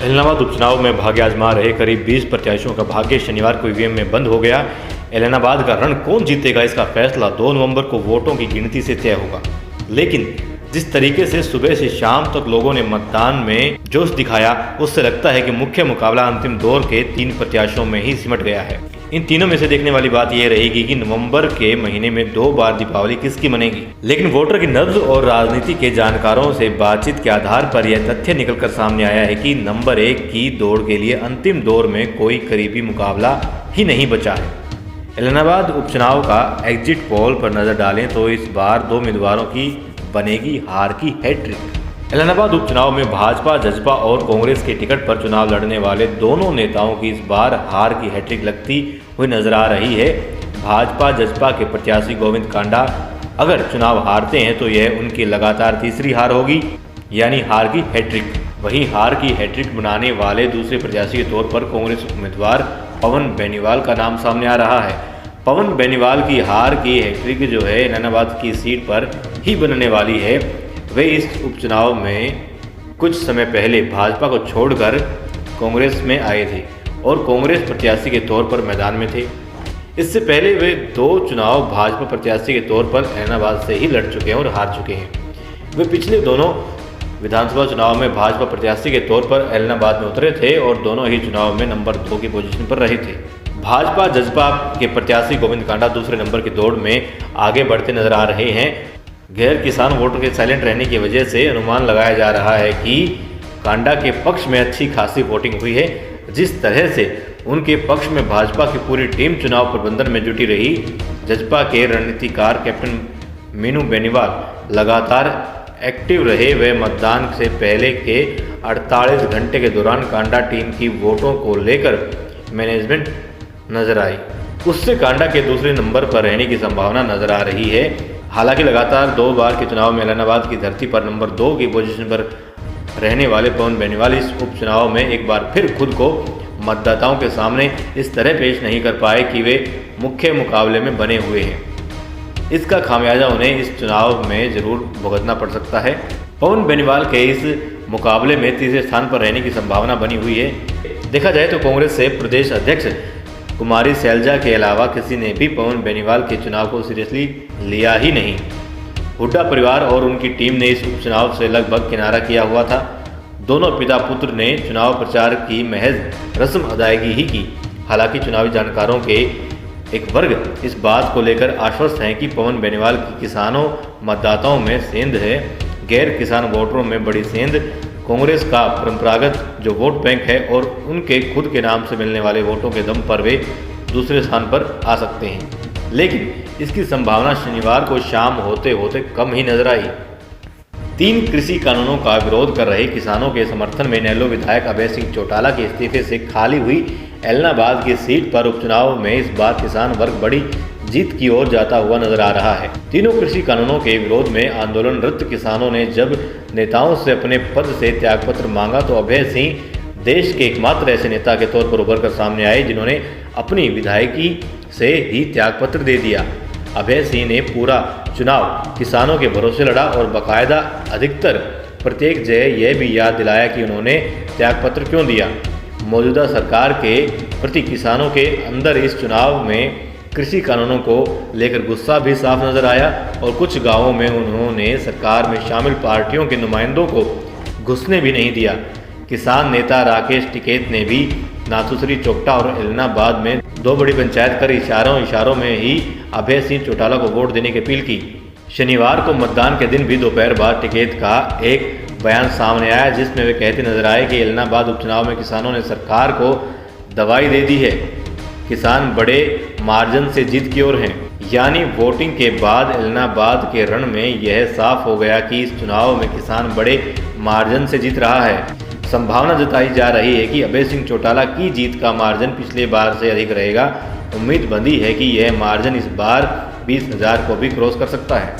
इलाहाबाद उपचुनाव में भाग्य आजमा रहे करीब 20 प्रत्याशियों का भाग्य शनिवार को ईवीएम में बंद हो गया। इलाहाबाद का रण कौन जीतेगा, इसका फैसला 2 नवंबर को वोटों की गिनती से तय होगा। लेकिन जिस तरीके से सुबह से शाम तक लोगों ने मतदान में जोश दिखाया, उससे लगता है कि मुख्य मुकाबला अंतिम दौर के 3 प्रत्याशियों में ही सिमट गया है। इन तीनों में से देखने वाली बात यह रहेगी कि नवंबर के महीने में 2 बार दीपावली किसकी मनेगी। लेकिन वोटर की नब्ज और राजनीति के जानकारों से बातचीत के आधार पर यह तथ्य निकलकर सामने आया है कि नंबर 1 की दौड़ के लिए अंतिम दौर में कोई करीबी मुकाबला ही नहीं बचा है। इलाहाबाद उपचुनाव का एग्जिट पोल पर नजर डालें तो इस बार 2 उम्मीदवारों की बनेगी हार की हैट्रिक। इलाहाबाद उपचुनाव में भाजपा, जसपा और कांग्रेस के टिकट पर चुनाव लड़ने वाले दोनों नेताओं की इस बार हार की हैट्रिक लगती हुई नजर आ रही है। भाजपा जसपा के प्रत्याशी गोविंद कांडा अगर चुनाव हारते हैं तो यह उनकी लगातार तीसरी हार होगी, यानी हार की हैट्रिक। वहीं हार की हैट्रिक बनाने वाले दूसरे प्रत्याशी के तौर पर कांग्रेस उम्मीदवार पवन बेनीवाल का नाम सामने आ रहा है। पवन बेनीवाल की हार की हैट्रिक जो है इलाहाबाद की सीट पर ही बनने वाली है। वे इस उपचुनाव में कुछ समय पहले भाजपा को छोड़कर कांग्रेस में आए थे और कांग्रेस प्रत्याशी के तौर पर मैदान में थे। इससे पहले वे 2 चुनाव भाजपा प्रत्याशी के तौर पर इलाहाबाद से ही लड़ चुके हैं और हार चुके हैं। वे पिछले दोनों विधानसभा चुनाव में भाजपा प्रत्याशी के तौर पर इलाहाबाद में उतरे थे और दोनों ही चुनाव में नंबर 2 की पोजीशन पर रहे थे। भाजपा जसपा के प्रत्याशी गोविंद कांडा दूसरे नंबर की दौड़ में आगे बढ़ते नजर आ रहे हैं। गैर किसान वोटर के साइलेंट रहने की वजह से अनुमान लगाया जा रहा है कि कांडा के पक्ष में अच्छी खासी वोटिंग हुई है। जिस तरह से उनके पक्ष में भाजपा की पूरी टीम चुनाव प्रबंधन में जुटी रही, जसपा के रणनीतिकार कैप्टन मीनू बेनीवाल लगातार एक्टिव रहे। वे मतदान से पहले के 48 घंटे के दौरान कांडा टीम की वोटों को लेकर मैनेजमेंट नजर आई, उससे कांडा के दूसरे नंबर पर रहने की संभावना नजर आ रही है। हालांकि लगातार 2 बार के चुनाव में इलाहाबाद की धरती पर नंबर 2 की पोजीशन पर रहने वाले पवन बेनीवाल इस उपचुनाव में एक बार फिर खुद को मतदाताओं के सामने इस तरह पेश नहीं कर पाए कि वे मुख्य मुकाबले में बने हुए हैं। इसका खामियाजा उन्हें इस चुनाव में जरूर भुगतना पड़ सकता है। पवन बेनीवाल के इस मुकाबले में तीसरे स्थान पर रहने की संभावना बनी हुई है। देखा जाए तो कांग्रेस से प्रदेश अध्यक्ष कुमारी सैलजा के अलावा किसी ने भी पवन बेनीवाल के चुनाव को सीरियसली लिया ही नहीं। हुड्डा परिवार और उनकी टीम ने इस उपचुनाव से लगभग किनारा किया हुआ था। दोनों पिता पुत्र ने चुनाव प्रचार की महज रस्म अदायगी ही की। हालांकि चुनावी जानकारों के एक वर्ग इस बात को लेकर आश्वस्त हैं कि पवन बेनीवाल की किसानों मतदाताओं में सेंध है, गैर किसान वोटरों में बड़ी सेंध कांग्रेस का परंपरागत जो वोट बैंक है और उनके खुद के नाम से मिलने वाले वोटों के दम पर वे दूसरे स्थान पर आ सकते हैं। लेकिन इसकी संभावना शनिवार को शाम होते होते कम ही नजर आई। 3 कृषि कानूनों का विरोध कर रहे किसानों के समर्थन में नेल्लो विधायक अभय सिंह चौटाला के इस्तीफे से खाली हुई इलाहाबाद की सीट पर उपचुनाव में इस बार किसान वर्ग बड़ी जीत की ओर जाता हुआ नजर आ रहा है। तीनों कृषि कानूनों के विरोध में आंदोलनरत किसानों ने जब नेताओं से अपने पद से त्यागपत्र मांगा तो अभय सिंह देश के एकमात्र ऐसे नेता के तौर पर उभर कर सामने आए जिन्होंने अपनी विधायकी से ही त्यागपत्र दे दिया। अभय सिंह ने पूरा चुनाव किसानों के भरोसे लड़ा और बाकायदा अधिकतर प्रत्येक जय यह भी याद दिलाया कि उन्होंने त्यागपत्र क्यों दिया। मौजूदा सरकार के प्रति किसानों के अंदर इस चुनाव में कृषि कानूनों को लेकर गुस्सा भी साफ नजर आया और कुछ गांवों में उन्होंने सरकार में शामिल पार्टियों के नुमाइंदों को घुसने भी नहीं दिया। किसान नेता राकेश टिकैत ने भी नाथुसरी चोपटा और इलाहाबाद में 2 बड़ी पंचायत कर इशारों में ही अभय सिंह चौटाला को वोट देने की अपील की। शनिवार को मतदान के दिन भी दोपहर बाद टिकैत का एक बयान सामने आया जिसमें वे कहते नजर आए कि इलाहाबाद उपचुनाव में किसानों ने सरकार को दवाई दे दी है, किसान बड़े मार्जिन से जीत की ओर हैं। यानी वोटिंग के बाद इलाहाबाद के रण में यह साफ हो गया कि इस चुनाव में किसान बड़े मार्जिन से जीत रहा है। संभावना जताई जा रही है कि अभय सिंह चौटाला की जीत का मार्जिन पिछले बार से अधिक रहेगा। उम्मीद बंधी है कि यह मार्जिन इस बार 20,000 को भी क्रॉस कर सकता है।